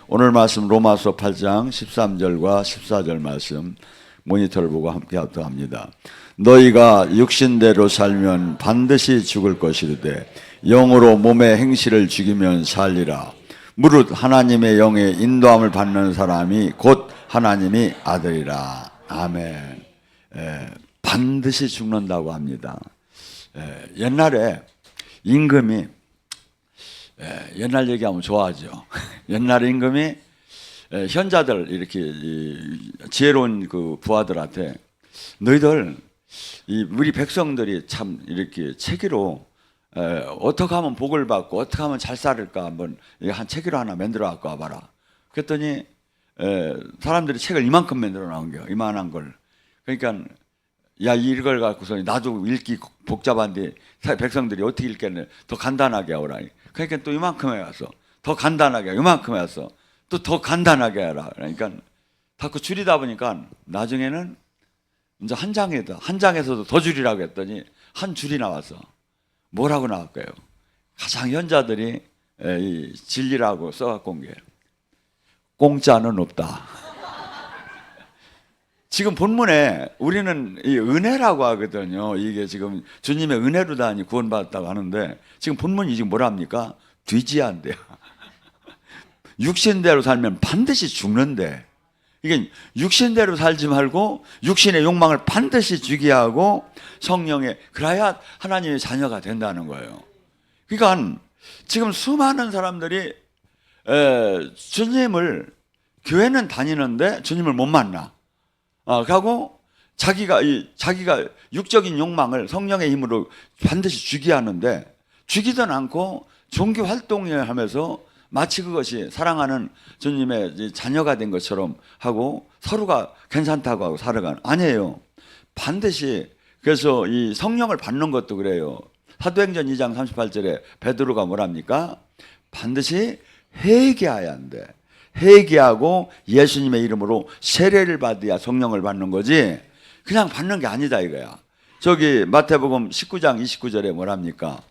오늘 말씀 로마서 8장 13절과 14절 말씀 모니터를 보고 함께 합독합니다. 너희가 육신대로 살면 반드시 죽을 것이르되 영으로 몸의 행실을 죽이면 살리라. 무릇 하나님의 영의 인도함을 받는 사람이 곧 하나님의 아들이라. 아멘. 반드시 죽는다고 합니다. 옛날에 임금이 옛날 얘기하면 좋아하죠. 옛날 임금이 현자들 이렇게 지혜로운 그 부하들한테 너희들 우리 백성들이 참 이렇게 체계로 어떻게 하면 복을 받고 어떻게 하면 잘 살을까 한번 한 체계로 하나 만들어 갖고 와봐라. 그랬더니 사람들이 책을 이만큼 만들어 나온 거예요. 이만한 걸. 그러니까 야 이걸 갖고서 나도 읽기 복잡한데 백성들이 어떻게 읽겠네. 더 간단하게 하라. 그러니까 또 이만큼 해왔어. 더 간단하게 이만큼 해왔어. 또 더 간단하게 하라. 그러니까 자꾸 줄이다 보니까 나중에는 이제 한 장에서도 더 줄이라고 했더니 한 줄이 나왔어. 뭐라고 나왔까요? 가장 현자들이 이 진리라고 써갖고 온 게 공짜는 없다. 지금 본문에 우리는 이 은혜라고 하거든요. 이게 지금 주님의 은혜로 다니 구원받았다고 하는데 지금 본문이 지금 뭐랍니까? 뒤지한대요. 육신대로 살면 반드시 죽는데 이게 육신대로 살지 말고 육신의 욕망을 반드시 죽게 하고 성령에 그래야 하나님의 자녀가 된다는 거예요. 그러니까 지금 수많은 사람들이 주님을 교회는 다니는데 주님을 못 만나. 그리고 자기가 육적인 욕망을 성령의 힘으로 반드시 죽게 하는데 죽이든 않고 종교 활동을 하면서 마치 그것이 사랑하는 주님의 자녀가 된 것처럼 하고 서로가 괜찮다고 하고 살아가는 아니에요. 반드시 그래서 이 성령을 받는 것도 그래요. 사도행전 2장 38절에 베드로가 뭐랍니까? 반드시 회개해야 한대. 회개하고 예수님의 이름으로 세례를 받아야 성령을 받는 거지 그냥 받는 게 아니다 이거야. 저기 마태복음 19장 29절에 뭐랍니까?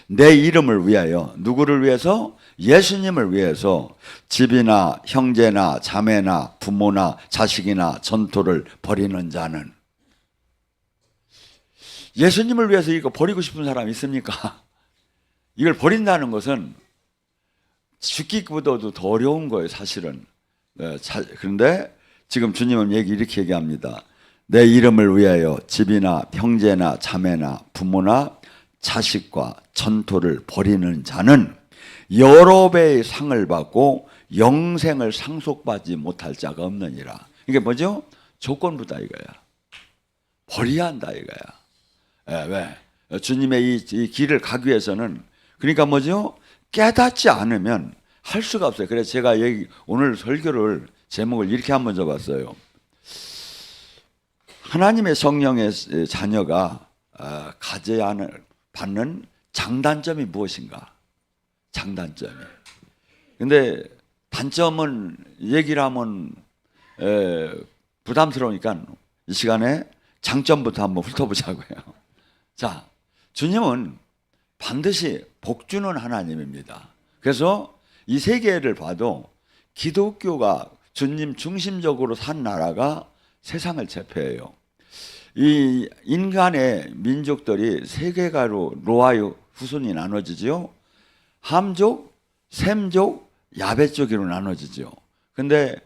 내 이름을 위하여 누구를 위해서? 예수님을 위해서 집이나 형제나 자매나 부모나 자식이나 전토를 버리는 자는 예수님을 위해서 이거 버리고 싶은 사람 있습니까? 이걸 버린다는 것은 죽기보다도 더 어려운 거예요 사실은. 그런데 지금 주님은 이렇게 얘기합니다. 내 이름을 위하여 집이나 형제나 자매나 부모나 자식과 전토를 벌이는 자는 여러 배의 상을 받고 영생을 상속받지 못할 자가 없느니라. 이게 뭐죠? 조건부다 이거야. 버려야 한다 이거야. 왜? 주님의 이 길을 가기 위해서는 그러니까 뭐죠? 깨닫지 않으면 할 수가 없어요. 그래서 제가 오늘 설교를 제목을 이렇게 한번 줘봤어요. 하나님의 성령의 자녀가 가져야 받는 장단점이 무엇인가? 장단점이. 근데 단점은 얘기를 하면 부담스러우니까 이 시간에 장점부터 한번 훑어보자고요. 자, 주님은 반드시 복 주는 하나님입니다. 그래서 이 세계를 봐도 기독교가 주님 중심적으로 산 나라가 세상을 제패해요. 이 인간의 민족들이 세 개가로 노아의 후손이 나눠지죠. 함족, 셈족, 야벳족으로 나눠지죠. 근데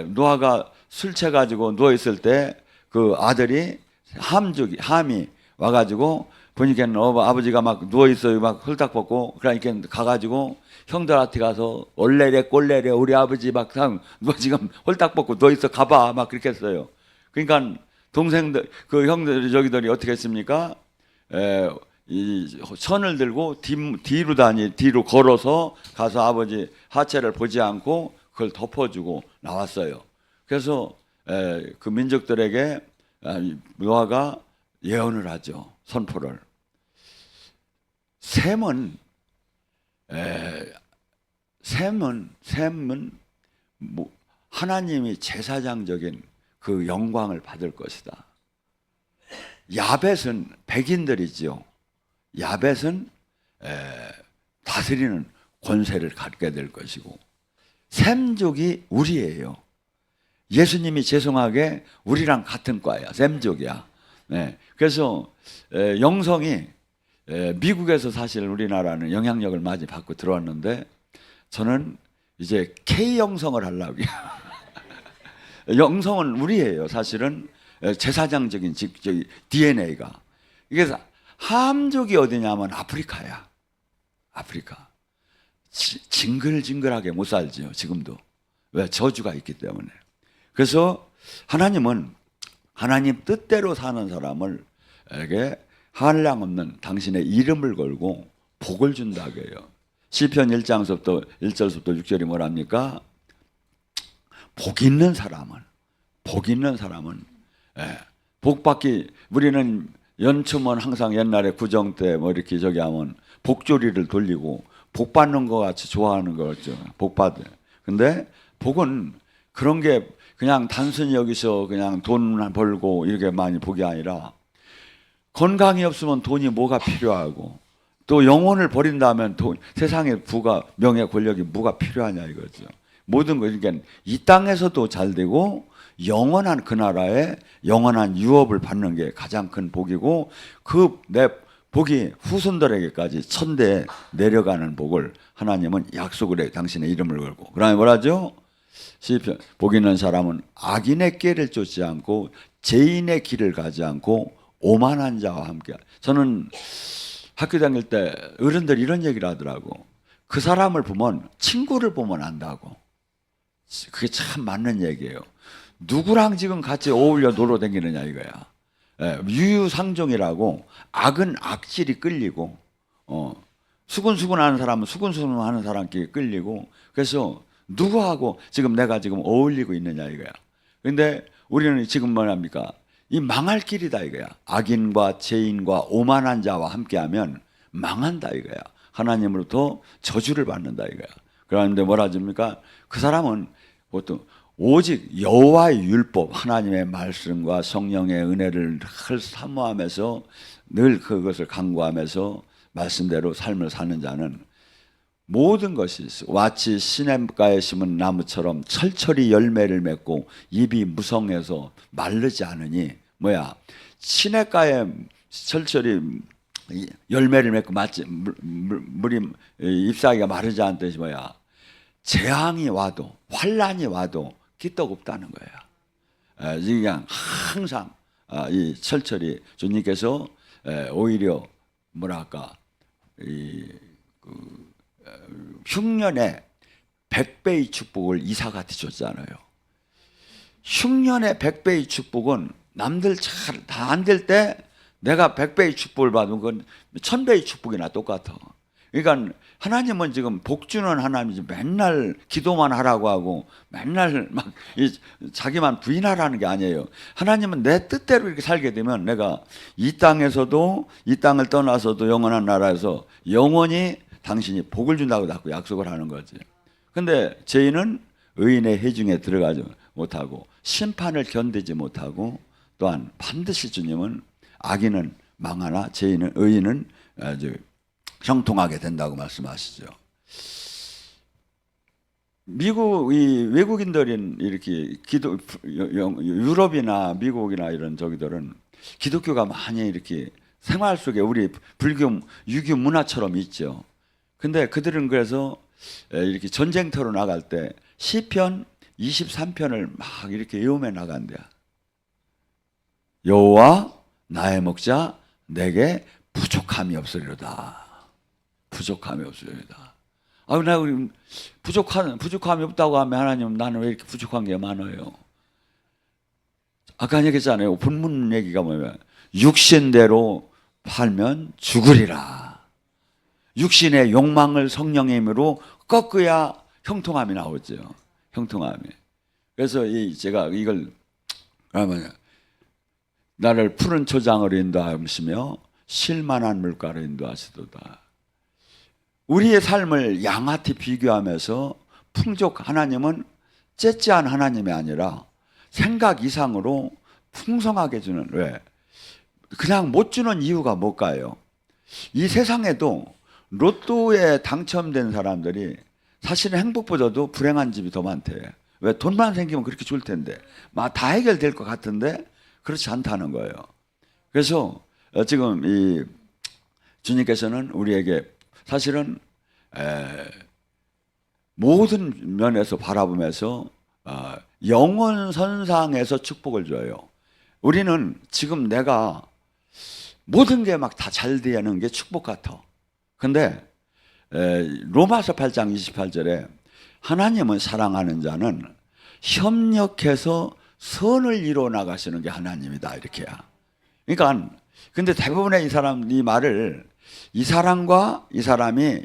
노아가 술 취해가지고 누워 있을 때 그 아들이 함이 와가지고 보니까 아버지가 막 누워 있어요. 막 홀딱 벗고 그러니까 가가지고 형들한테 가서 올레래 꼴레래 우리 아버지 막 누가 지금 홀딱 벗고 누워 있어 가봐 막 그렇게 했어요. 그러니까 동생들 그 형들 저기들이 어떻게 했습니까? 이 선을 들고 뒤로 걸어서 가서 아버지 하체를 보지 않고 그걸 덮어주고 나왔어요. 그래서 그 민족들에게 노아가 예언을 하죠. 선포를. 셈은 하나님이 제사장적인 그 영광을 받을 것이다. 야벳은 백인들이지요. 야벳은 다스리는 권세를 갖게 될 것이고 샘족이 우리예요. 예수님이 죄송하게 우리랑 같은 과야. 샘족이야. 네. 그래서 영성이 미국에서 사실 우리나라는 영향력을 많이 받고 들어왔는데 저는 이제 K 영성을 하려고요. 영성은 우리예요. 사실은 제사장적인 DNA가. 이게 함족이 어디냐면 아프리카야. 아프리카. 징글징글하게 못 살죠. 지금도. 왜? 저주가 있기 때문에. 그래서 하나님은 하나님 뜻대로 사는 사람을 에게 한량 없는 당신의 이름을 걸고 복을 준다고 해요. 시편 1장서부터 1절부터 6절이 뭐랍니까? 복 있는 사람은 복 받기. 우리는 연초면 항상 옛날에 구정 때 뭐 이렇게 저기 하면 복조리를 돌리고 복 받는 것 같이 좋아하는 거죠. 복 받아. 근데 복은 그런 게 그냥 단순히 여기서 그냥 돈 벌고 이렇게 많이 복이 아니라 건강이 없으면 돈이 뭐가 필요하고 또 영혼을 버린다면 세상의 부가 명예 권력이 뭐가 필요하냐 이거죠. 모든 거 그러니까 이 땅에서도 잘 되고 영원한 그 나라에 영원한 유업을 받는 게 가장 큰 복이고 그 내 복이 후손들에게까지 천대에 내려가는 복을 하나님은 약속을 해. 당신의 이름을 걸고. 그다음에 뭐라죠? 시편 복 있는 사람은 악인의 길을 쫓지 않고 죄인의 길을 가지 않고 오만한 자와 함께. 저는 학교 다닐 때 어른들이 이런 얘기를 하더라고. 그 사람을 보면 친구를 보면 안다고. 그게 참 맞는 얘기예요. 누구랑 지금 같이 어울려 놀러 다니느냐 이거야. 유유상종이라고. 악은 악질이 끌리고 수근수근하는 사람은 수근수근하는 사람끼리 끌리고. 그래서 누구하고 지금 내가 지금 어울리고 있느냐 이거야. 근데 우리는 지금 뭐랍니까? 이 망할 길이다 이거야. 악인과 죄인과 오만한 자와 함께하면 망한다 이거야. 하나님으로부터 저주를 받는다 이거야. 그런데 뭐라 줍니까? 그 사람은 보통 오직 여호와의 율법, 하나님의 말씀과 성령의 은혜를 늘 사모하면서 늘 그것을 간구하면서 말씀대로 삶을 사는 자는 모든 것이 마치 시냇가에 심은 나무처럼 철철이 열매를 맺고 잎이 무성해서 마르지 않으니 뭐야? 시냇가에 철철이 열매를 맺고 물이 잎사귀가 마르지 않은 뜻이 뭐야? 재앙이 와도 환란이 와도 끄떡없다는 거야. 그냥 항상 이 철철이 주님께서 오히려 뭐랄까 흉년에 100배의 축복을 이삭한테 줬잖아요. 흉년에 100배의 축복은 남들 잘 다 안 될 때 내가 100배의 축복을 받으면 그건 1000배의 축복이나 똑같아. 그러니까 하나님은 지금 복 주는 하나님이지 맨날 기도만 하라고 하고 맨날 막 자기만 부인하라는 게 아니에요. 하나님은 내 뜻대로 이렇게 살게 되면 내가 이 땅에서도 이 땅을 떠나서도 영원한 나라에서 영원히 당신이 복을 준다고 자꾸 약속을 하는 거지. 근데 죄인은 의인의 회중에 들어가지 못하고 심판을 견디지 못하고 또한 반드시 주님은 악인은 망하나 죄인은 의인은 아주 형통하게 된다고 말씀하시죠. 미국 이 외국인들은 이렇게 유럽이나 미국이나 이런 저기들은 기독교가 많이 이렇게 생활 속에 우리 불교 유교 문화처럼 있죠. 근데 그들은 그래서 이렇게 전쟁터로 나갈 때 시편 23편을 막 이렇게 외우며 나간대요. 여호와 나의 목자 내게 부족함이 없으리로다. 부족함이 없으리로다. 내가 부족함이 없다고 하면 하나님 나는 왜 이렇게 부족한 게 많아요? 아까 얘기했잖아요. 본문 얘기가 뭐냐면 육신대로 팔면 죽으리라. 육신의 욕망을 성령의 힘으로 꺾어야 형통함이 나오죠. 형통함이. 그래서 제가 이걸 그러면 나를 푸른 초장으로 인도하시며 실만한 물가로 인도하시도다. 우리의 삶을 양아치 비교하면서 하나님은 째째한 하나님이 아니라 생각 이상으로 풍성하게 주는. 왜? 그냥 못 주는 이유가 뭘까요? 이 세상에도 로또에 당첨된 사람들이 사실은 행복보다도 불행한 집이 더 많대. 왜? 돈만 생기면 그렇게 좋을 텐데 막 다 해결될 것 같은데 그렇지 않다는 거예요. 그래서 지금 이 주님께서는 우리에게 사실은 모든 면에서 바라보면서 영원 선상에서 축복을 줘요. 우리는 지금 내가 모든 게 막 다 잘 되는 게 축복 같아. 근데 로마서 8장 28절에 하나님은 사랑하는 자는 협력해서 선을 이루어 나가시는 게 하나님이다 이렇게야. 그러니까 근데 대부분의 이 말을 이 사람과 이 사람이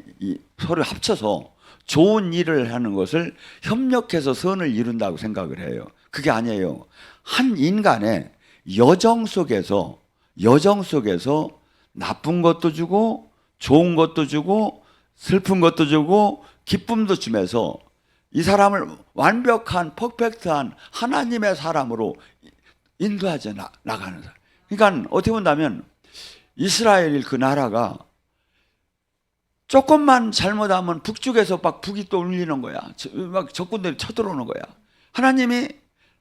서로 합쳐서 좋은 일을 하는 것을 협력해서 선을 이룬다고 생각을 해요. 그게 아니에요. 한 인간의 여정 속에서 나쁜 것도 주고 좋은 것도 주고 슬픈 것도 주고 기쁨도 주면서 이 사람을 완벽한 퍼펙트한 하나님의 사람으로 인도하지 나가는 사람. 그러니까 어떻게 본다면 이스라엘 그 나라가 조금만 잘못하면 북쪽에서 막 북이 또 울리는 거야. 막 적군들이 쳐들어오는 거야. 하나님이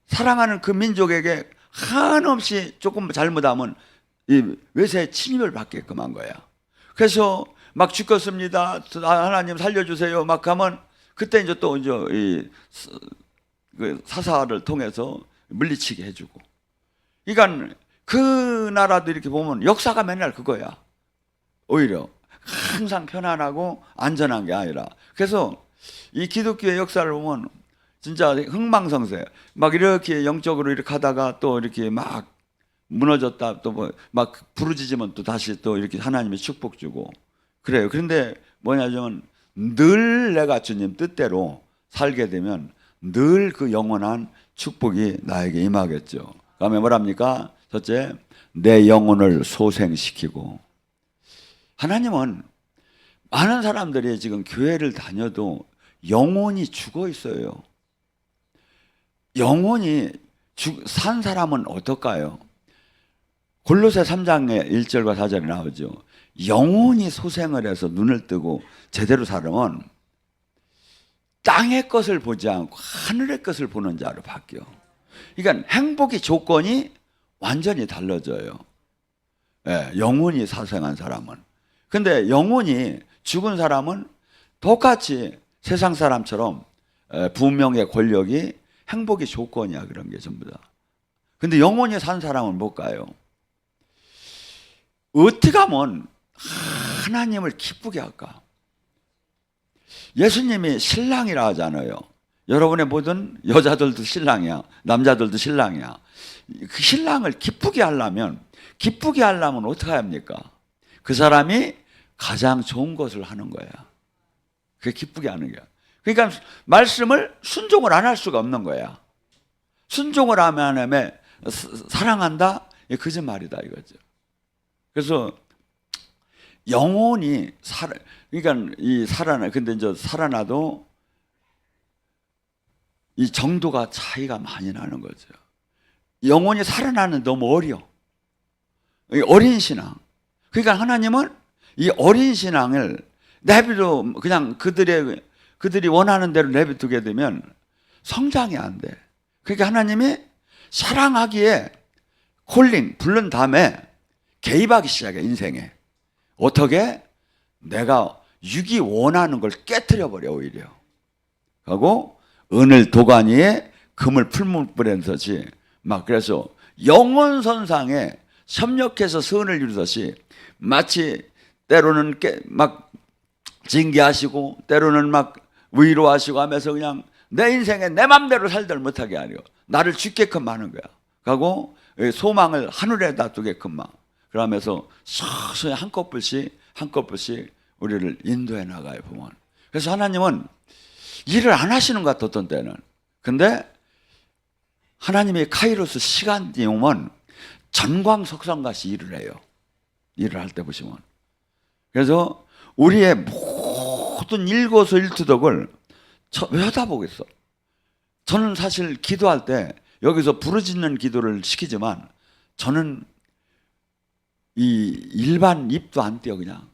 사랑하는 그 민족에게 한없이 조금 잘못하면 이 외세의 침입을 받게끔 한 거야. 그래서 막 죽겠습니다. 하나님 살려주세요. 막 하면 그때 이제 또 이제 그 사사를 통해서 물리치게 해주고. 그러니까 그 나라도 이렇게 보면 역사가 맨날 그거야. 오히려 항상 편안하고 안전한 게 아니라. 그래서 이 기독교의 역사를 보면 진짜 흥망성쇠. 막 이렇게 영적으로 이렇게 하다가 또 이렇게 막 무너졌다 또 막 부르짖으면 또 다시 또 이렇게 하나님의 축복 주고 그래요. 그런데 뭐냐면 늘 내가 주님 뜻대로 살게 되면 늘 그 영원한 축복이 나에게 임하겠죠. 그다음에 뭐랍니까? 첫째, 내 영혼을 소생시키고. 하나님은 많은 사람들이 지금 교회를 다녀도 영혼이 죽어 있어요. 영혼이 산 사람은 어떨까요? 골로새 3장의 1절과 4절에 나오죠. 영혼이 소생을 해서 눈을 뜨고 제대로 살면 땅의 것을 보지 않고 하늘의 것을 보는 자로 바뀌어. 그러니까 행복의 조건이 완전히 달라져요. 영혼이 사생한 사람은. 근데 영혼이 죽은 사람은 똑같이 세상 사람처럼 부명의 권력이 행복의 조건이야. 그런 게 전부 다. 근데 영혼이 산 사람은 못 가요. 어떻게 하면 하나님을 기쁘게 할까? 예수님이 신랑이라 하잖아요. 여러분의 모든 여자들도 신랑이야. 남자들도 신랑이야. 그 신랑을 기쁘게 하려면 어떻게 합니까? 그 사람이 가장 좋은 것을 하는 거야. 그게 기쁘게 하는 거야. 그러니까 말씀을 순종을 안 할 수가 없는 거야. 순종을 하면 사랑한다? 이게 거짓말이다 이거죠. 그래서 영혼이 그러니까 근데 이제 살아나도 이 정도가 차이가 많이 나는 거죠. 영혼이 살아나는 너무 어린 신앙. 그러니까 하나님은 이 어린 신앙을 내비도 그냥 그들이 원하는 대로 내비두게 되면 성장이 안 돼. 그러니까 하나님이 사랑하기에 부른 다음에 개입하기 시작해 인생에. 어떻게? 내가 육이 원하는 걸 깨트려 버려 오히려. 하고 은을 도가니 위에 금을 풀무불에서지 막. 그래서 영원선상에 협력해서 선을 이루듯이 마치 때로는 막 징계하시고 때로는 막 위로하시고 하면서 그냥 내 인생에 내 맘대로 살들 못하게 하려 나를 죽게끔 하는 거야. 하고 소망을 하늘에다 두게끔 막 그러면서 서서히 한 컵불씩 우리를 인도해 나가요 보면. 그래서 하나님은 일을 안 하시는 것 같아 어떤 때는. 근데 하나님의 카이로스 시간이 오면 전광석상같이 일을 해요. 일을 할 때 보시면. 그래서 우리의 모든 일거수일투족을 쳐다보겠어. 저는 사실 기도할 때 여기서 부르짖는 기도를 시키지만 저는 이 일반 입도 안 떼어 그냥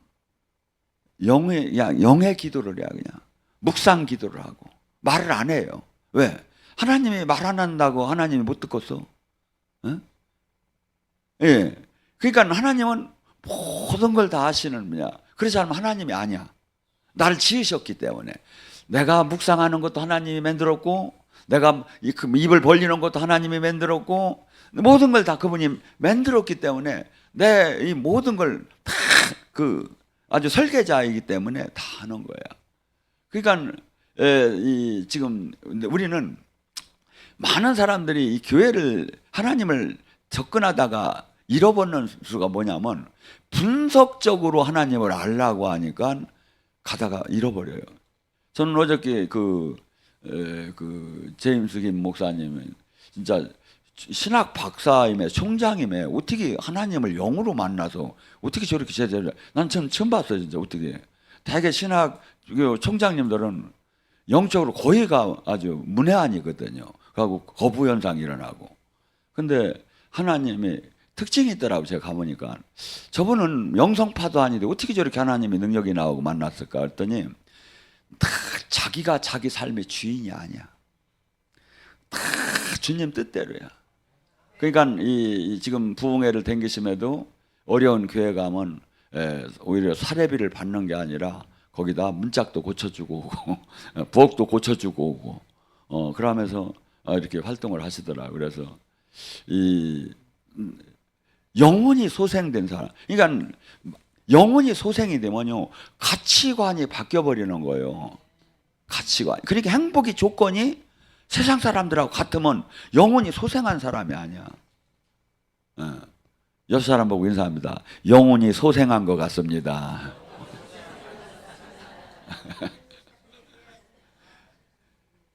영의 기도를 해야 그냥 묵상 기도를 하고 말을 안 해요. 왜? 하나님이 말 안 한다고 하나님이 못 듣겠어? 응? 예. 그러니까 하나님은 모든 걸 다 아시는 분이야. 그렇지 않으면 하나님이 아니야. 나를 지으셨기 때문에. 내가 묵상하는 것도 하나님이 만들었고, 내가 입을 벌리는 것도 하나님이 만들었고, 모든 걸 다 그분이 만들었기 때문에 내 이 모든 걸 다 아주 설계자이기 때문에 다 하는 거야. 그러니까 지금 우리는 많은 사람들이 이 교회를 하나님을 접근하다가 잃어버리는 수가 뭐냐면 분석적으로 하나님을 알라고 하니까 가다가 잃어버려요. 저는 어저께 제임스 김 목사님은 진짜 신학 박사임에 총장임에 어떻게 하나님을 영으로 만나서 어떻게 저렇게 제자를 난 처음 봤어요. 진짜 어떻게 대개 신학 총장님들은 영적으로 고의가 아주 문외한이거든요. 그리고 거부 현상이 일어나고. 근데 하나님이 특징이 있더라고. 제가 가보니까 저분은 영성파도 아닌데 어떻게 저렇게 하나님의 능력이 나오고 만났을까 했더니 다 자기가 자기 삶의 주인이 아니야. 다 주님 뜻대로야. 그러니까 지금 부흥회를 댕기심에도 어려운 교회 가면 오히려 사례비를 받는 게 아니라 거기다 문짝도 고쳐주고 오고 부엌도 고쳐주고 오고 그러면서 이렇게 활동을 하시더라고요. 그래서 이 영혼이 소생된 사람, 그러니까 영혼이 소생이 되면요 가치관이 바뀌어 버리는 거예요. 가치관. 그러니까 행복의 조건이 세상 사람들하고 같으면 영혼이 소생한 사람이 아니야. 옆 사람 보고 인사합니다. 영혼이 소생한 것 같습니다.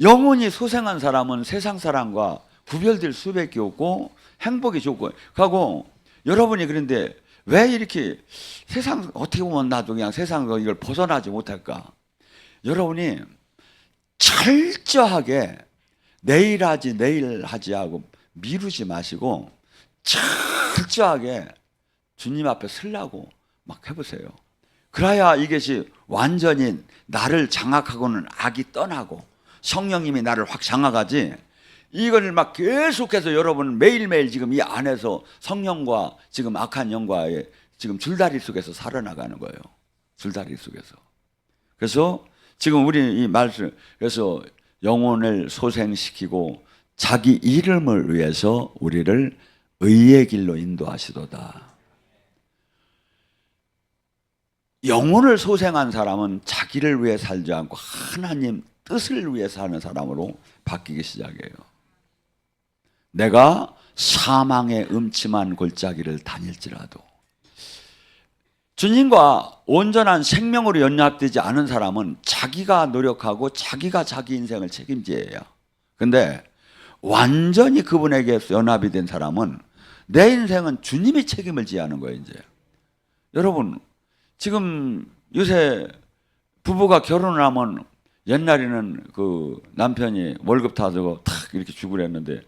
영혼이 소생한 사람은 세상 사람과 구별될 수밖에 없고 행복의 조건. 하고 여러분이 그런데 왜 이렇게 세상 어떻게 보면 나도 그냥 세상 이걸 벗어나지 못할까? 여러분이 철저하게 내일 하지 하고 미루지 마시고 철저하게 주님 앞에 서려고 막 해보세요. 그래야 이것이 완전히 나를 장악하고는 악이 떠나고 성령님이 나를 확 장악하지. 이걸 막 계속해서 여러분 매일매일 지금 이 안에서 성령과 지금 악한 영과의 지금 줄다리 속에서 살아나가는 거예요. 줄다리 속에서. 그래서 지금 우리 이 말씀, 그래서 영혼을 소생시키고 자기 이름을 위해서 우리를 의의 길로 인도하시도다. 영혼을 소생한 사람은 자기를 위해 살지 않고 하나님 뜻을 위해 사는 사람으로 바뀌기 시작해요. 내가 사망의 음침한 골짜기를 다닐지라도 주님과 온전한 생명으로 연합되지 않은 사람은 자기가 노력하고 자기가 자기 인생을 책임져야. 근데 완전히 그분에게 연합이 된 사람은 내 인생은 주님이 책임을 져야 하는 거예요. 이제 여러분 지금 요새 부부가 결혼을 하면 옛날에는 그 남편이 월급 다 주고 탁 이렇게 주고 그랬는데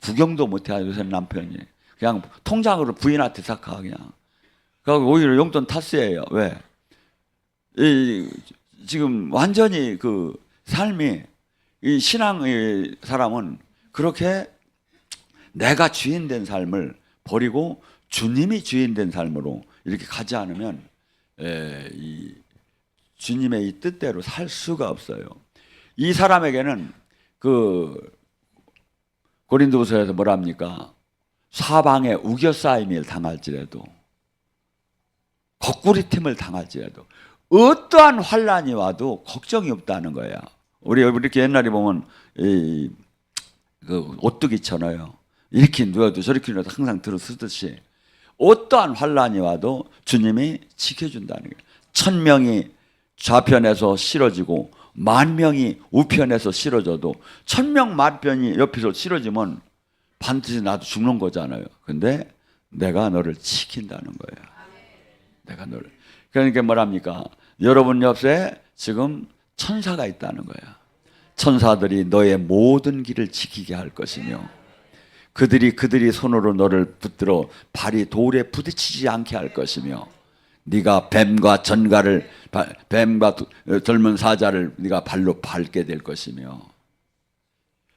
구경도 못해. 요새 남편이 그냥 통장으로 부인한테 싹가 그냥. 그리고 오히려 용돈 탓이에요. 왜? 지금 완전히 그 삶이 이 신앙의 사람은 그렇게 내가 주인 된 삶을 버리고 주님이 주인 된 삶으로 이렇게 가지 않으면 이 주님의 이 뜻대로 살 수가 없어요. 이 사람에게는 그 고린도후서에서 뭐랍니까? 사방에 우겨싸임을 당할지라도 거꾸리팀을 당할지라도 어떠한 환란이 와도 걱정이 없다는 거야. 우리 이렇게 옛날에 보면 그 오뚜기 쳐놔요. 이렇게 누워도 저렇게 누워도 항상 들어 쓰듯이 어떠한 환란이 와도 주님이 지켜준다는 거예요. 1000명이 좌편에서 실어지고 10,000명이 우편에서 실어져도 1000명 만편이 옆에서 실어지면 반드시 나도 죽는 거잖아요. 근데 내가 너를 지킨다는 거예요. 내가 너를. 그러니까 뭐랍니까? 여러분 옆에 지금 천사가 있다는 거야. 천사들이 너의 모든 길을 지키게 할 것이며 그들이 손으로 너를 붙들어 발이 돌에 부딪히지 않게 할 것이며 네가 뱀과 전갈을 뱀과 젊은 사자를 네가 발로 밟게 될 것이며,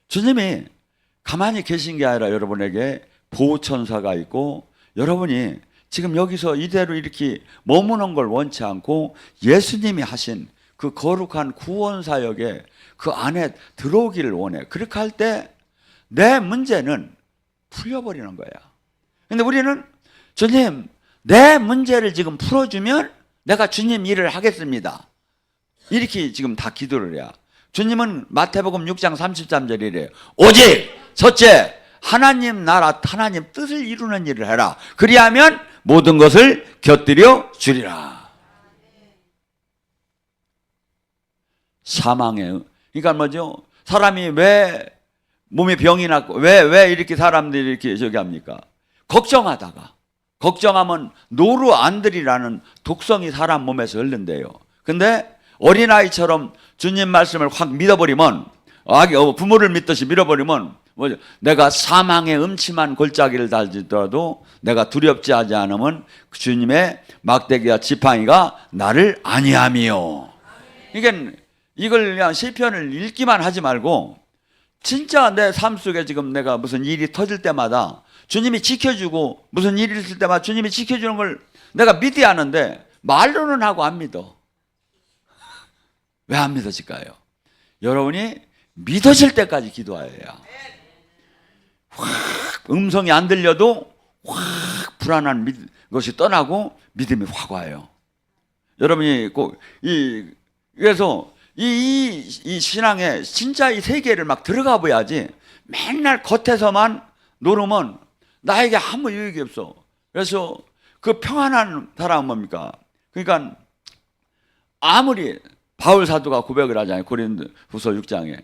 주님이 가만히 계신 게 아니라 여러분에게 보호천사가 있고, 여러분이 지금 여기서 이대로 이렇게 머무는 걸 원치 않고 예수님이 하신 그 거룩한 구원 사역에 그 안에 들어오기를 원해. 그렇게 할 때 내 문제는 풀려버리는 거야. 근데 우리는 주님, 내 문제를 지금 풀어주면 내가 주님 일을 하겠습니다, 이렇게 지금 다 기도를 해야. 주님은 마태복음 6장 33절이래요. 오직 첫째 하나님 나라, 하나님 뜻을 이루는 일을 해라. 그리하면 모든 것을 곁들여 주리라. 사망의, 그러니까 뭐죠? 사람이 왜 몸에 병이 났고 왜 이렇게 사람들이 이렇게 저기 합니까? 걱정하면 노루안들이라는 독성이 사람 몸에서 흐른대요. 근데 어린아이처럼 주님 말씀을 확 믿어버리면, 부모를 믿듯이 믿어버리면 뭐죠? 내가 사망의 음침한 골짜기를 달리더라도 내가 두렵지 하지 않으면 주님의 막대기와 지팡이가 나를 안위함이요. 그러니까 이걸 그냥 시편을 읽기만 하지 말고, 진짜 내 삶 속에 지금 내가 무슨 일이 터질 때마다 주님이 지켜주고, 무슨 일이 있을 때마다 주님이 지켜주는 걸 내가 믿어야 하는데 말로는 하고 안 믿어. 왜 안 믿어질까요? 여러분이 믿어질 때까지 기도해야 해요. 확 음성이 안 들려도 확 불안한 것이 떠나고 믿음이 확 와요. 여러분이 꼭 그래서 이 신앙에 진짜 이 세계를 막 들어가 봐야지, 맨날 겉에서만 노르면 나에게 아무 유익이 없어. 그래서 그 평안한 사람은 뭡니까? 그러니까 아무리 바울 사도가 고백을 하잖아요. 고린도후서 6장에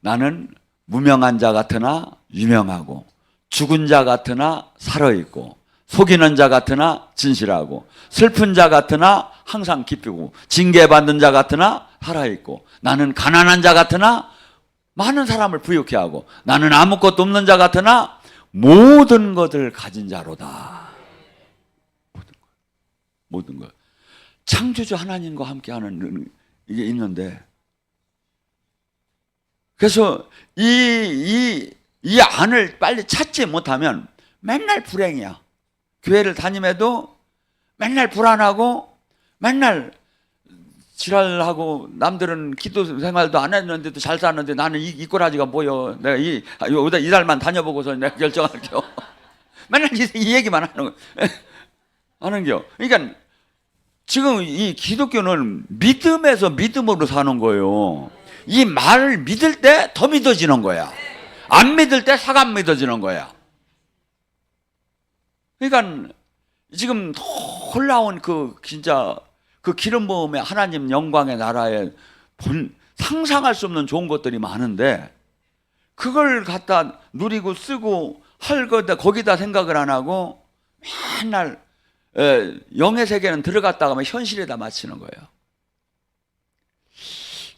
나는 무명한 자 같으나 유명하고, 죽은 자 같으나 살아있고, 속이는 자 같으나 진실하고, 슬픈 자 같으나 항상 기쁘고, 징계받는 자 같으나 살아있고, 나는 가난한 자 같으나 많은 사람을 부유케 하고, 나는 아무것도 없는 자 같으나 모든 것을 가진 자로다. 모든 것. 창조주 하나님과 함께하는 이게 있는데, 그래서 이 안을 빨리 찾지 못하면 맨날 불행이야. 교회를 다님에도 맨날 불안하고, 맨날 지랄하고, 남들은 기도 생활도 안 했는데도 잘 사는데 나는 이 꼬라지가 뭐여. 내가 이 달만 다녀보고서 내가 결정할게요. 맨날 이 얘기만 하는겨. 그러니까 지금 이 기독교는 믿음에서 믿음으로 사는 거예요. 이 말을 믿을 때 더 믿어지는 거야. 안 믿을 때 삭 안 믿어지는 거야. 그러니까 지금 놀라운 진짜 기름 부음의 하나님 영광의 나라에 상상할 수 없는 좋은 것들이 많은데, 그걸 갖다 누리고 쓰고 할 거다 거기다 생각을 안 하고 맨날 영의 세계는 들어갔다가 하면 현실에다 맞추는 거예요.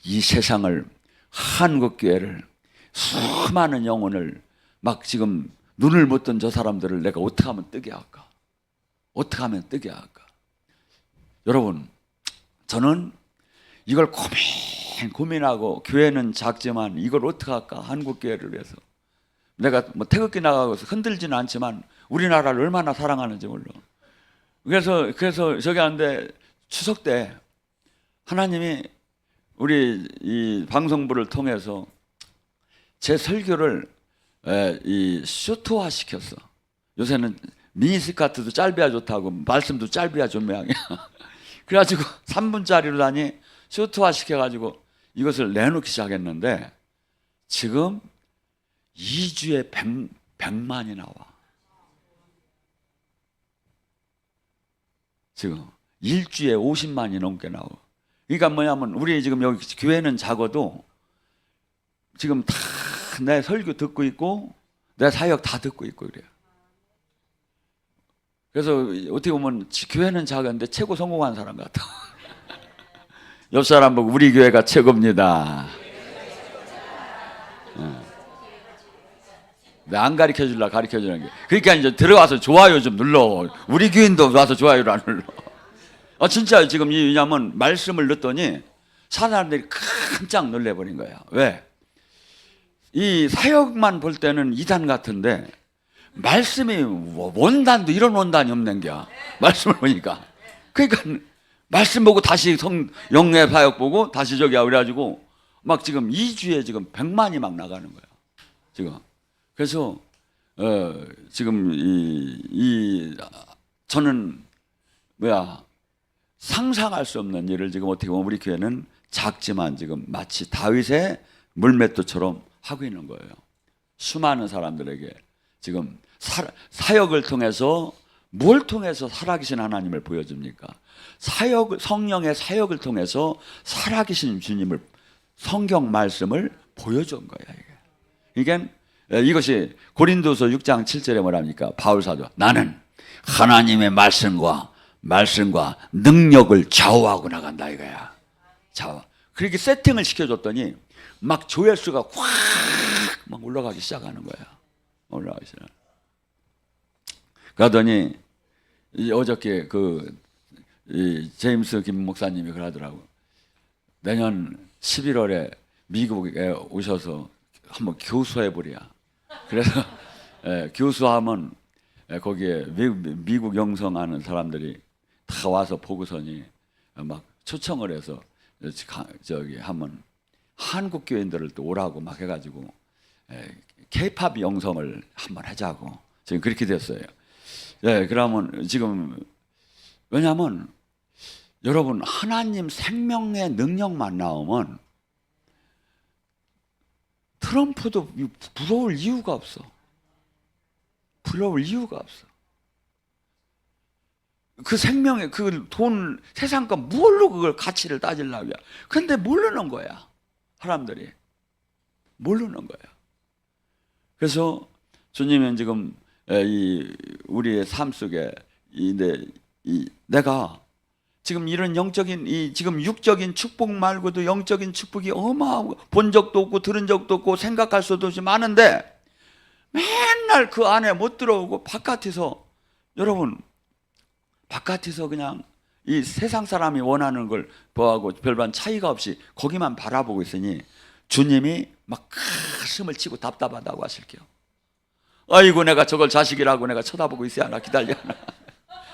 이 세상을, 한국교회를, 수많은 영혼을 막 지금 눈을 못 뜬 저 사람들을 내가 어떻게 하면 뜨게 할까? 어떻게 하면 뜨게 할까? 여러분, 저는 이걸 고민하고, 교회는 작지만 이걸 어떻게 할까? 한국교회를 위해서. 내가 뭐 태극기 나가서 흔들지는 않지만 우리나라를 얼마나 사랑하는지 몰라. 그래서 저기 하는데 추석 때 하나님이 우리 이 방송부를 통해서 제 설교를 이 쇼트화 시켰어. 요새는 미니스커트도 짧아야 좋다고, 말씀도 짧아야 좋은 모양이야. 그래가지고 3분짜리로 다니 쇼트화 시켜가지고 이것을 내놓기 시작했는데, 지금 2주에 100만이 나와. 지금 일주에 50만이 넘게 나와. 그러니까 뭐냐면 우리 지금 여기 교회는 작아도 지금 다 내 설교 듣고 있고 내 사역 다 듣고 있고 그래요. 그래서 어떻게 보면 교회는 작은데 최고 성공한 사람 같아. 옆 사람 보고 우리 교회가 최고입니다. 내가 안 가르쳐 줄라 가르쳐 주는 게. 그러니까 이제 들어와서 좋아요 좀 눌러. 우리 교인도 와서 좋아요를 안 눌러. 진짜 지금 왜냐면 말씀을 넣었더니 사람들이 깜짝 놀래버린 거야. 왜? 이 사역만 볼 때는 이단 같은데 말씀이 원단도 이런 원단이 없는 게야. 말씀을 보니까. 그러니까 말씀 보고 다시 영내 사역 보고 다시 저기야 그래가지고 막 지금 2주에 지금 100만이 막 나가는 거야. 지금. 그래서 지금 저는 상상할 수 없는 일을 지금 어떻게 보면 우리 교회는 작지만 지금 마치 다윗의 물맷돌처럼 하고 있는 거예요. 수많은 사람들에게 지금 사역을 통해서 뭘 통해서 살아계신 하나님을 보여줍니까? 성령의 사역을 통해서 살아계신 주님을 성경 말씀을 보여준 거야. 이게 이것이 고린도서 6장 7절에 뭐랍니까? 바울 사도 나는 하나님의 말씀과 능력을 좌우하고 나간다 이거야. 좌우. 그렇게 세팅을 시켜줬더니 막 조회수가 확 막 올라가기 시작하는 거야. 올라가기 시작. 그러더니 어저께 제임스 김 목사님이 그러더라고. 내년 11월에 미국에 오셔서 한번 교수해 보랴. 그래서 교수하면 거기에 미국 영성하는 사람들이 다 와서 보고서니 막 초청을 해서 저기 한번 한국 교인들을 또 오라고 막 해가지고 K-팝 영성을 한번 하자고 지금 그렇게 됐어요. 그러면 지금 왜냐하면 여러분 하나님 생명의 능력만 나오면 트럼프도 부러울 이유가 없어. 부러울 이유가 없어. 그 생명의 그 돈 세상과 뭘로 그걸 가치를 따지려고. 근데 모르는 거야. 사람들이 모르는 거야. 그래서 주님은 지금 우리의 삶 속에 내가 지금 이런 영적인 지금 육적인 축복 말고도 영적인 축복이 어마어마하고 본 적도 없고 들은 적도 없고 생각할 수도 없이 많은데 맨날 그 안에 못 들어오고 바깥에서 여러분 바깥에서 그냥 이 세상 사람이 원하는 걸 보하고 별반 차이가 없이 거기만 바라보고 있으니 주님이 막 가슴을 치고 답답하다고 하실게요. 아이고 내가 저걸 자식이라고 내가 쳐다보고 있어야 하나 기다려나.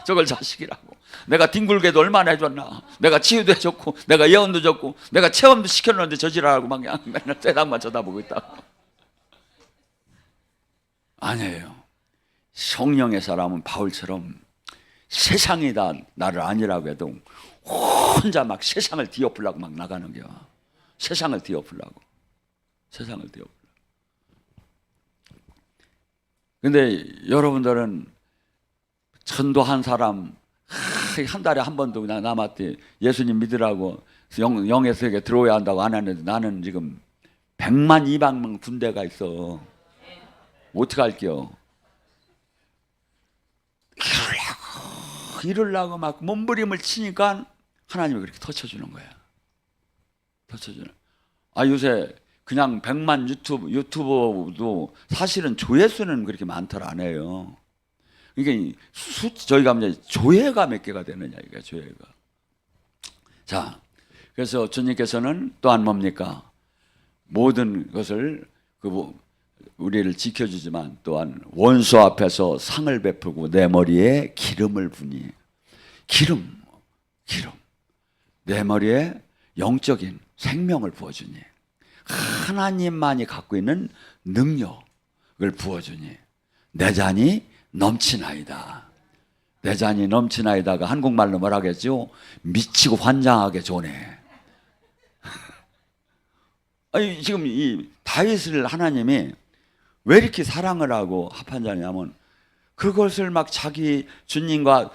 저걸 자식이라고 내가 뒹굴게도 얼마나 해줬나. 내가 치유도 해줬고 내가 예언도 줬고 내가 체험도 시켰는데 저지랄하고 막 그냥 맨날 세상만 쳐다보고 있다고. 아니에요. 성령의 사람은 바울처럼 세상이 다 나를 아니라고 해도 혼자 막 세상을 뒤엎으려고 막 나가는 거야. 세상을 뒤엎으려고. 근데 여러분들은 전도한 사람 한 달에 한 번도 그냥 남았대. 예수님 믿으라고 영의 세계에 들어와야 한다고 안 하는데 나는 지금 100만 200만 군대가 있어. 어떻게 할게요? 이러려고 막 몸부림을 치니까 하나님이 그렇게 터쳐주는 거야. 요새 그냥 100만 유튜버도 사실은 조회수는 그렇게 많더라 안 해요. 이게 저희가 이제 조회가 몇 개가 되느냐 이게 조회가. 자, 그래서 주님께서는 또한 뭡니까? 모든 것을 우리를 지켜주지만 또한 원수 앞에서 상을 베푸고 내 머리에 기름을 부니. 기름 내 머리에 영적인 생명을 부어주니. 하나님만이 갖고 있는 능력을 부어주니 내 잔이 넘치나이다. 내 잔이 넘치나이다가 한국말로 뭐라겠죠? 미치고 환장하게 좋네. 아니 지금 이 다윗을 하나님이 왜 이렇게 사랑을 하고 합한자냐면 그것을 막 자기 주님과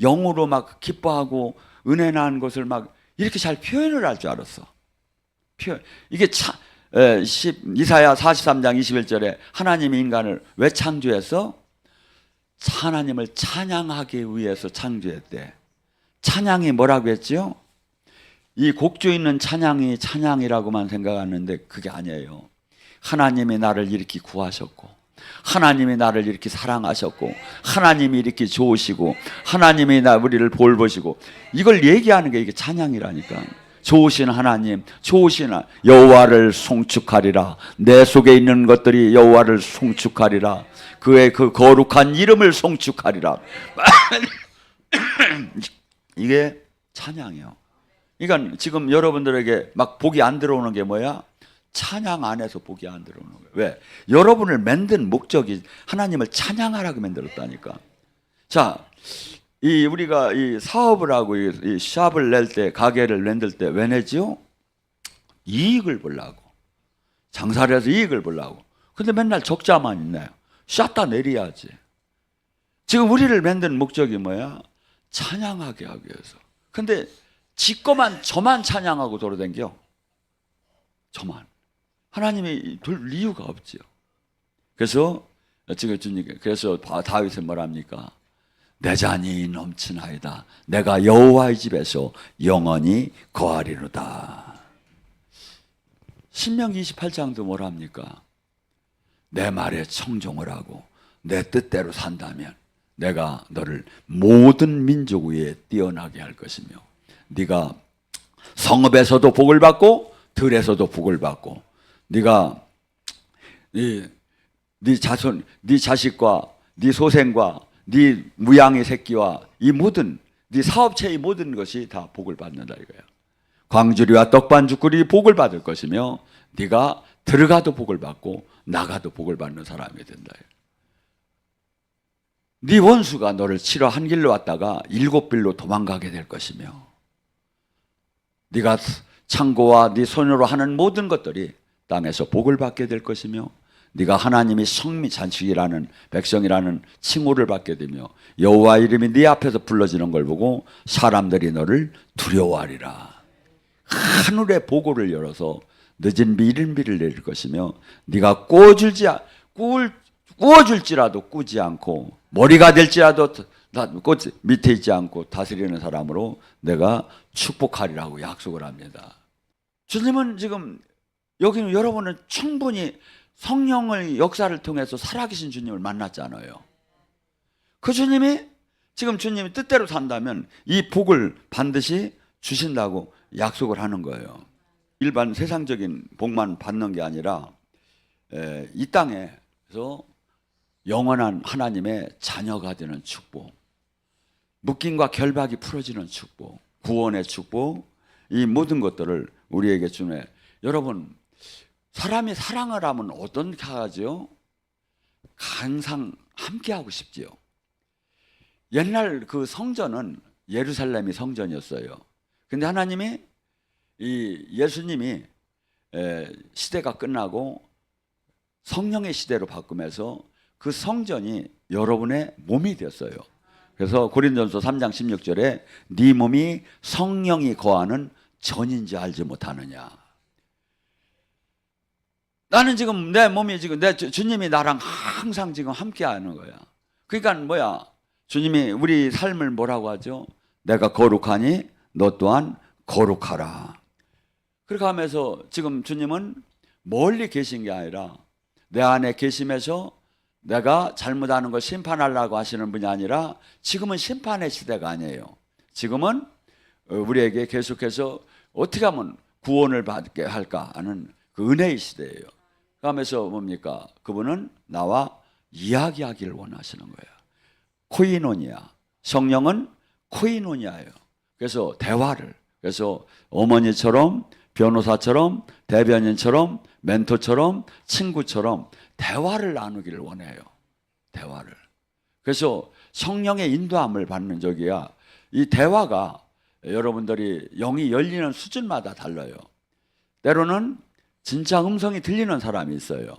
영으로 막 기뻐하고 은혜 난 것을 막 이렇게 잘 표현을 할 줄 알았어. 이게 이사야 43장 21절에 하나님이 인간을 왜 창조했어? 하나님을 찬양하기 위해서 창조했대. 찬양이 뭐라고 했죠? 이 곡조 있는 찬양이 찬양이라고만 생각하는데 그게 아니에요. 하나님이 나를 이렇게 구하셨고 하나님이 나를 이렇게 사랑하셨고 하나님이 이렇게 좋으시고 하나님이 우리를 볼보시고 이걸 얘기하는 게 이게 찬양이라니까. 좋으신 하나님, 좋으신 여호와를 송축하리라. 내 속에 있는 것들이 여호와를 송축하리라. 그의 그 거룩한 이름을 송축하리라. 이게 찬양이요. 그러니까 지금 여러분들에게 막 복이 안 들어오는 게 뭐야? 찬양 안에서 복이 안 들어오는 거예요. 왜? 여러분을 만든 목적이 하나님을 찬양하라고 만들었다니까. 자, 우리가 이 사업을 하고 이 샵을 낼 때, 가게를 만들 때 왜 내지요? 이익을 보려고. 장사를 해서 이익을 보려고. 근데 맨날 적자만 있네요. 샷다 내려야지. 지금 우리를 만든 목적이 뭐야? 찬양하게 하기 위해서. 근데 저만 찬양하고 돌아다녀. 저만. 하나님이 돌 이유가 없지요. 그래서 지금 주님, 그래서 다윗은 뭐랍니까? 내 잔이 넘치나이다. 내가 여호와의 집에서 영원히 거하리로다. 신명기 28장도 뭐랍니까? 내 말에 청종을 하고 내 뜻대로 산다면 내가 너를 모든 민족 위에 뛰어나게 할 것이며 네가 성읍에서도 복을 받고 들에서도 복을 받고 네가 네 자손, 네 자식과 네 소생과 네 무양의 새끼와 이 모든 네 사업체의 모든 것이 다 복을 받는다 이거야. 광주리와 떡반죽거리 복을 받을 것이며 네가 들어가도 복을 받고 나가도 복을 받는 사람이 된다. 네 원수가 너를 치러 한 길로 왔다가 7길로 도망가게 될 것이며 네가 창고와 네 손으로 하는 모든 것들이 땅에서 복을 받게 될 것이며 네가 하나님이 성미 잔치기라는 백성이라는 칭호를 받게 되며 여호와 이름이 네 앞에서 불러지는 걸 보고 사람들이 너를 두려워하리라. 하늘의 보고를 열어서 늦은 비 이른 비를 내릴 것이며 네가 꾸어줄지라도 꾸지 않고 머리가 될지라도 꽃 밑에 있지 않고 다스리는 사람으로 내가 축복하리라고 약속을 합니다. 주님은 지금 여기는 여러분은 충분히 성령의 역사를 통해서 살아계신 주님을 만났잖아요. 그 주님이 지금 주님이 뜻대로 산다면 이 복을 반드시 주신다고 약속을 하는 거예요. 일반 세상적인 복만 받는 게 아니라 이 땅에서 영원한 하나님의 자녀가 되는 축복, 묶임과 결박이 풀어지는 축복, 구원의 축복, 이 모든 것들을 우리에게 주네. 여러분, 사람이 사랑을 하면 어떻게 하죠? 항상 함께하고 싶지요. 옛날 그 성전은 예루살렘이 성전이었어요. 근데 하나님이 예수님이 시대가 끝나고 성령의 시대로 바꾸면서 그 성전이 여러분의 몸이 됐어요. 그래서 고린도전서 3장 16절에 네 몸이 성령이 거하는 전인지 알지 못하느냐. 나는 지금 내 몸이 지금 주님이 나랑 항상 지금 함께 하는 거야. 그러니까 뭐야? 주님이 우리 삶을 뭐라고 하죠? 내가 거룩하니 너 또한 거룩하라. 그렇게 하면서 지금 주님은 멀리 계신 게 아니라 내 안에 계시면서 내가 잘못하는 걸 심판하려고 하시는 분이 아니라 지금은 심판의 시대가 아니에요. 지금은 우리에게 계속해서 어떻게 하면 구원을 받게 할까 하는 그 은혜의 시대예요. 그러면서 뭡니까? 그분은 나와 이야기하기를 원하시는 거예요. 코이노니아. 성령은 코이노니아예요. 그래서 대화를. 그래서 어머니처럼 변호사처럼 대변인처럼 멘토처럼 친구처럼 대화를 나누기를 원해요. 대화를. 그래서 성령의 인도함을 받는 적이야. 이 대화가 여러분들이 영이 열리는 수준마다 달라요. 때로는 진짜 음성이 들리는 사람이 있어요.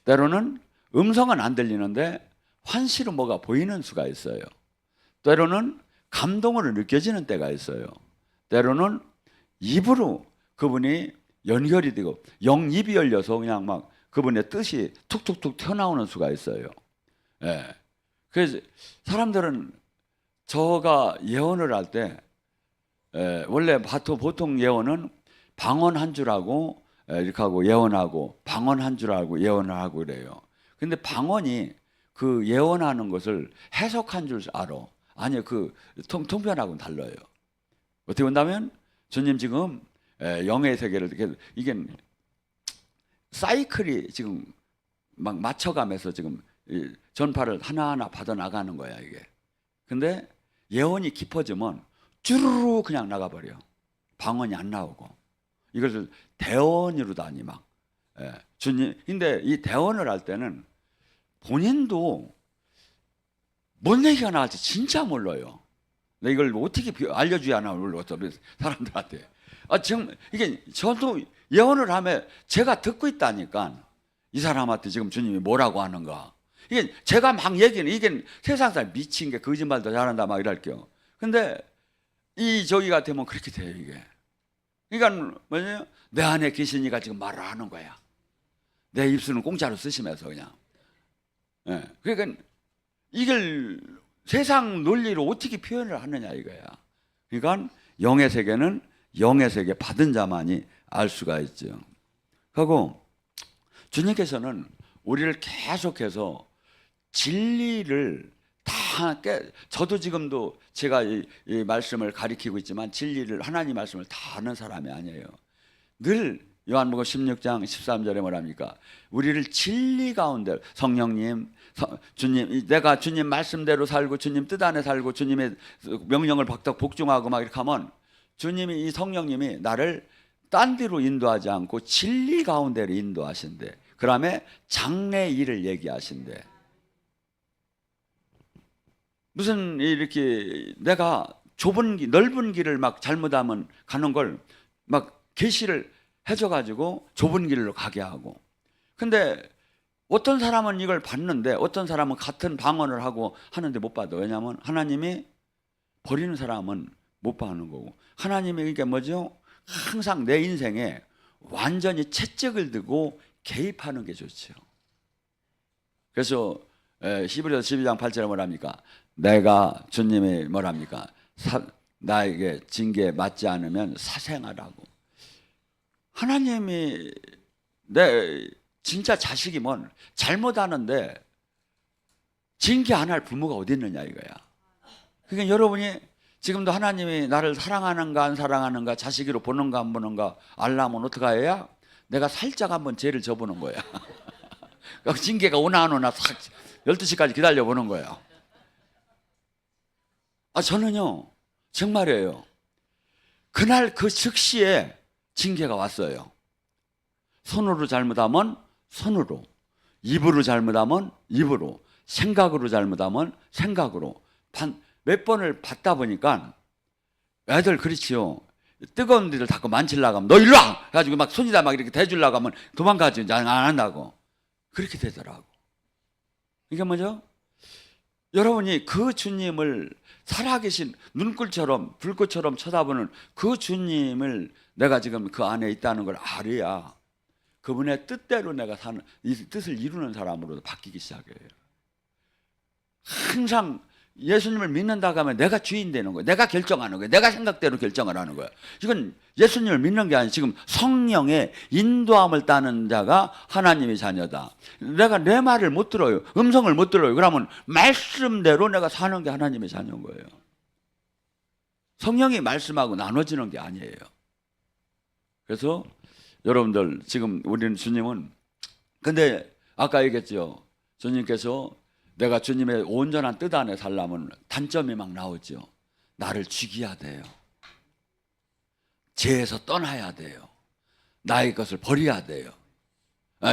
때로는 음성은 안 들리는데 환시로 뭐가 보이는 수가 있어요. 때로는 감동으로 느껴지는 때가 있어요. 때로는 입으로 그분이 연결이 되고 영입이 열려서 그냥 막 그분의 뜻이 툭툭툭 튀어나오는 수가 있어요. 예. 그래서 사람들은 저가 예언을 할 때 원래 보통 예언은 방언 한 줄 하고 이렇게 하고 예언하고 방언 한 줄 하고 예언을 하고 그래요. 근데 방언이 그 예언하는 것을 해석한 줄 알아. 아니요, 그 통편하고는 달라요. 어떻게 본다면 주님 지금 영의 세계를 이게 사이클이 지금 막 맞춰가면서 지금 전파를 하나하나 받아 나가는 거야 이게. 근데 예언이 깊어지면 쭈루루 그냥 나가버려. 방언이 안 나오고. 이것을 대언으로다니 막. 주님. 근데 이 대언을 할 때는 본인도 뭔 얘기가 나갈지 진짜 몰라요. 근데 이걸 어떻게 알려줘야 하나 몰라서 사람들한테. 지금 이게 저도 예언을 하면 제가 듣고 있다니까. 이 사람한테 지금 주님이 뭐라고 하는가. 이게 제가 막 얘기는 이게 세상 사람 미친 게 거짓말도 잘한다 막 이럴게요. 근데 이 저기가 되면 그렇게 돼요 이게. 그러니까 뭐냐, 내 안에 계시니까 지금 말을 하는 거야. 내 입술은 공짜로 쓰시면서 그냥. 그러니까 이걸 세상 논리로 어떻게 표현을 하느냐 이거야. 그러니까 영의 세계는 영의 세계 받은 자만이 알 수가 있죠. 하고 주님께서는 우리를 계속해서 진리를 다 저도 지금도 제가 이 말씀을 가리키고 있지만 진리를 하나님 말씀을 다 아는 사람이 아니에요. 늘 요한복음 16장 13절에 뭐랍니까? 우리를 진리 가운데 성령님, 주님, 내가 주님 말씀대로 살고 주님 뜻 안에 살고 주님의 명령을 받고 복종하고 막 이렇게 하면 주님이 이 성령님이 나를 딴 데로 인도하지 않고 진리 가운데로 인도하신대. 그다음에 장래 일을 얘기하신대. 무슨 이렇게 내가 좁은 길, 넓은 길을 막 잘못하면 가는 걸 막 계시를 해줘가지고 좁은 길로 가게 하고. 근데 어떤 사람은 이걸 받는데 어떤 사람은 같은 방언을 하고 하는데 못 받아. 왜냐하면 하나님이 버리는 사람은 못 받는 거고. 하나님이 이게 뭐죠? 항상 내 인생에 완전히 채찍을 들고 개입하는 게 좋죠. 그래서 히브리서 12장 8절에 뭐랍니까? 내가 주님이 뭐랍니까? 나에게 징계에 맞지 않으면 사생하라고. 하나님이 내 진짜 자식이면 잘못하는데 징계 안 할 부모가 어디 있느냐 이거야. 그러니까 여러분이 지금도 하나님이 나를 사랑하는가 안 사랑하는가 자식으로 보는가 안 보는가 알라면 어떻게 해야? 내가 살짝 한번 죄를 져보는 거야. 징계가 오나 안 오나 12시까지 기다려보는 거예요. 저는요 정말이에요. 그날 그 즉시에 징계가 왔어요. 손으로 잘못하면 손으로, 입으로 잘못하면 입으로, 생각으로 잘못하면 생각으로. 몇 번을 받다 보니까 애들 그렇지요. 뜨거운 데를 자꾸 만질라고 하면 너 일로 와! 해가지고 막 손이다 막 이렇게 대주려고 하면 도망가지. 안 한다고. 그렇게 되더라고. 이게 뭐죠? 여러분이 그 주님을 살아계신 눈꽃처럼 불꽃처럼 쳐다보는 그 주님을 내가 지금 그 안에 있다는 걸 알아야 그분의 뜻대로 내가 사는 이 뜻을 이루는 사람으로 바뀌기 시작해요. 항상 예수님을 믿는다고 하면 내가 주인 되는 거예요. 내가 결정하는 거예요. 내가 생각대로 결정을 하는 거예요. 이건 예수님을 믿는 게 아니라 지금 성령의 인도함을 따는 자가 하나님의 자녀다. 내가 내 말을 못 들어요. 음성을 못 들어요. 그러면 말씀대로 내가 사는 게 하나님의 자녀인 거예요. 성령이 말씀하고 나눠지는 게 아니에요. 그래서 여러분들 지금 우리는 주님은 근데 아까 얘기했죠. 주님께서 내가 주님의 온전한 뜻 안에 살려면 단점이 막 나오죠. 나를 죽여야 돼요. 죄에서 떠나야 돼요. 나의 것을 버려야 돼요.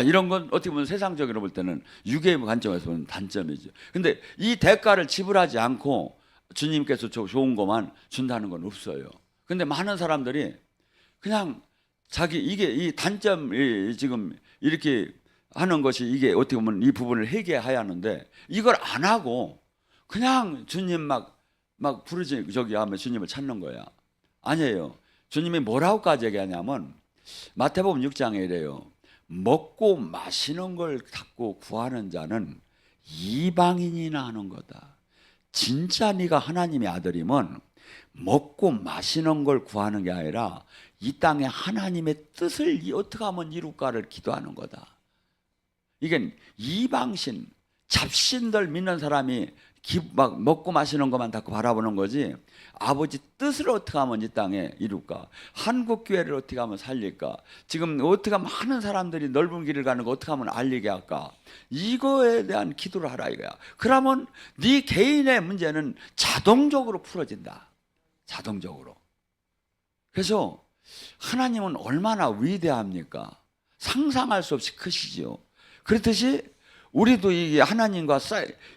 이런 건 어떻게 보면 세상적으로 볼 때는 육의 관점에서 보면 단점이죠. 근데 이 대가를 지불하지 않고 주님께서 좋은 것만 준다는 건 없어요. 근데 많은 사람들이 그냥 자기 이 단점이 지금 이렇게 하는 것이 이게 어떻게 보면 이 부분을 해결해야 하는데 이걸 안 하고 그냥 주님 막 부르지 저기 하면 주님을 찾는 거야. 아니에요. 주님이 뭐라고까지 얘기하냐면 마태복음 6장에 이래요. 먹고 마시는 걸 갖고 구하는 자는 이방인이나 하는 거다. 진짜 네가 하나님의 아들이면 먹고 마시는 걸 구하는 게 아니라 이 땅에 하나님의 뜻을 어떻게 하면 이룰까를 기도하는 거다. 이게 이방신, 잡신들 믿는 사람이 막 먹고 마시는 것만 자꾸 바라보는 거지, 아버지 뜻을 어떻게 하면 이 땅에 이룰까, 한국 교회를 어떻게 하면 살릴까, 지금 어떻게 하면 많은 사람들이 넓은 길을 가는 거 어떻게 하면 알리게 할까, 이거에 대한 기도를 하라 이거야. 그러면 네 개인의 문제는 자동적으로 풀어진다. 자동적으로. 그래서 하나님은 얼마나 위대합니까? 상상할 수 없이 크시죠. 그렇듯이 우리도 이 하나님과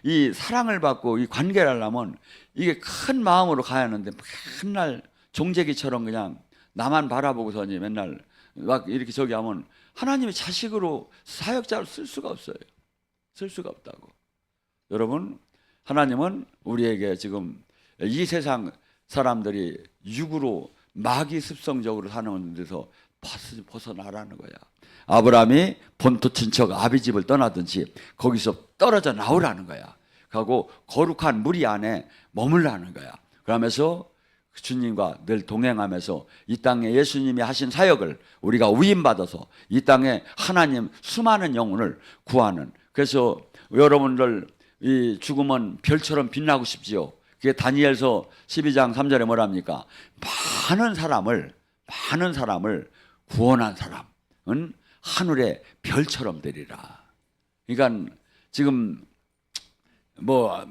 이 사랑을 받고 이 관계를 하려면 이게 큰 마음으로 가야 하는데, 맨날 종재기처럼 그냥 나만 바라보고서니 맨날 막 이렇게 저기 하면 하나님이 자식으로 사역자로 쓸 수가 없어요. 쓸 수가 없다고. 여러분, 하나님은 우리에게 지금 이 세상 사람들이 육으로 마귀 습성적으로 사는 데서 벗어나라는 거야. 아브라함이 본토 친척 아비 집을 떠나든지 거기서 떨어져 나오라는 거야. 하고 거룩한 무리 안에 머물라는 거야. 그러면서 주님과 늘 동행하면서 이 땅에 예수님이 하신 사역을 우리가 위임받아서 이 땅에 하나님 수많은 영혼을 구하는, 그래서 여러분들 이 죽음은 별처럼 빛나고 싶지요. 그게 다니엘서 12장 3절에 뭐랍니까? 많은 사람을 구원한 사람은 하늘의 별처럼 되리라. 그러니까 지금 뭐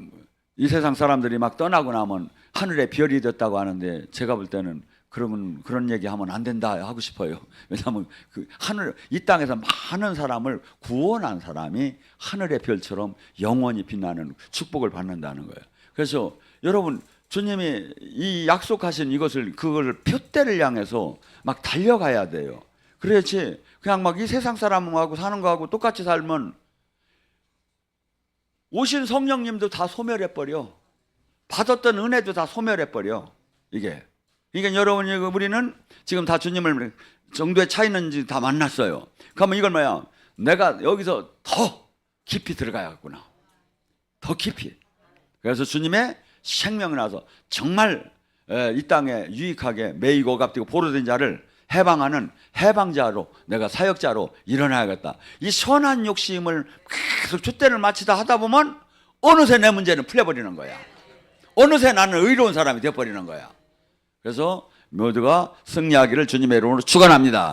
이 세상 사람들이 막 떠나고 나면 하늘의 별이 됐다고 하는데, 제가 볼 때는 그런 얘기 하면 안 된다 하고 싶어요. 왜냐하면 그 하늘, 이 땅에서 많은 사람을 구원한 사람이 하늘의 별처럼 영원히 빛나는 축복을 받는다는 거예요. 그래서 여러분, 주님이 이 약속하신 그걸 표대를 향해서 막 달려가야 돼요. 그렇지 그냥 막 이 세상 사람하고 사는 거하고 똑같이 살면 오신 성령님도 다 소멸해버려. 받았던 은혜도 다 소멸해버려. 이게. 그러니까 여러분, 우리는 지금 다 주님을 정도의 차이는지 다 만났어요. 그러면 이건 뭐야? 내가 여기서 더 깊이 들어가야겠구나. 더 깊이. 그래서 주님의 생명이 나서 정말 이 땅에 유익하게 매이고 억압되고 포로된 자를 해방하는 해방자로, 내가 사역자로 일어나야겠다. 이 선한 욕심을 계속 줏대를 맞추다 하다 보면 어느새 내 문제는 풀려버리는 거야. 어느새 나는 의로운 사람이 되어버리는 거야. 그래서 모두가 승리하기를 주님의 이름으로 축원합니다.